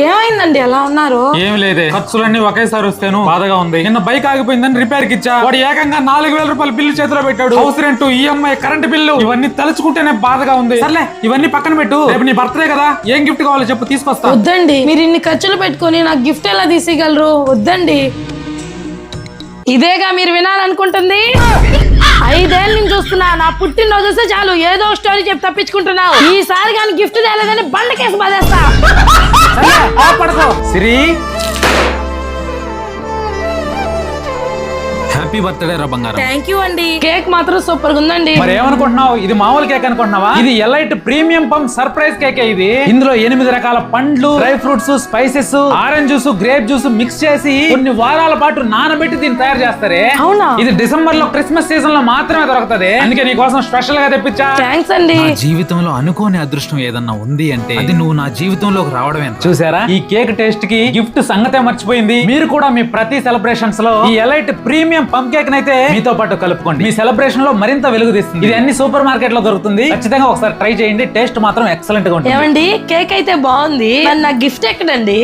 ఏమైందండి ఎలా ఉన్నారు? ఏం లేదే, ఖర్చులన్నీ ఒకేసారి వస్తేను బాధగా ఉంది. నిన్న బైక్ ఆగిపోయిందని రిపేర్ కి ఇచ్చా. వాడు ఏకంగా 4000 రూపాయల బిల్లు చేతిలో పెట్టాడు. House rent, EMI, current bill ఇవన్నీ తలుచుకుంటేనే బాధగా ఉంది. సర్లే ఇవన్నీ పక్కన పెట్టు, రేపు నీ బర్త్డే కదా, ఏం గిఫ్ట్ కావాలో చెప్పు, తీసుకొస్తా. వద్దండి, మీరు ఇన్ని ఖర్చులు పెట్టుకుని నాకు గిఫ్ట్ ఎలా తీసేయగలరు? వద్దండి. ఇదేగా మీరు వినాలనుకుంటుంది? 5 ఏళ్ళ నుంచి చూస్తున్నా, నా పుట్టినరోజు వస్తే చాలు ఏదో స్టోరీ చెప్పి తప్పించుకుంటున్నావు. ఈసారి కానీ గిఫ్ట్ తేలేదని బండ కేసు బాధేస్తా. సిరి, హ్యాపీ బర్త్డే రా బంగారం. థ్యాంక్ యూ అండి. కేక్ మాత్రం సూపర్ గా ఉందండి. మరి ఏమనుకుంటున్నావు, ఇది మామూలు కేక్ అనుకుంటున్నావా? ఇది elite premium pump surprise cake. ఇది ఇందులో 8 రకాల పండ్లు, dry fruits, spices, orange juice, grape juice mix చేసి కొన్ని వారాల పాటు నానబెట్టి దీన్ని తయారు చేస్తారే. అవునా? ఇది డిసెంబర్ లో క్రిస్మస్ సీజన్ లో మాత్రమే దొరుకుతది. అందుకే నీ కోసం స్పెషల్ గా తెప్పించా. థ్యాంక్స్ అండి. నా జీవితంలో అనుకోని అదృష్టం ఏదన్నా ఉంది అంటే అది నువ్వు నా జీవితంలోకి రావడమే. చూసారా, ఈ కేక్ టేస్ట్ కి గిఫ్ట్ సంగతే మర్చిపోయింది. మీరు కూడా మీ ప్రతి సెలబ్రేషన్స్ లో ఈ ఎలైట్ ప్రీమియం పంప్ కేక్ నైతే మీతో పాటు కలుపుకోండి. మీ సెలబ్రేషన్ లో మరింత వెలుగు తీస్తుంది. ఇది అన్ని సూపర్ మార్కెట్ లో దొరుకుతుంది. ఖచ్చితంగా ఒకసారి ట్రై చేయండి. టేస్ట్ మాత్రం ఎక్సలెంట్ గా ఉంటుంది. ఏమండి, కేక్ అయితే బాగుంది, మరి నా గిఫ్ట్ ఎక్కడండి?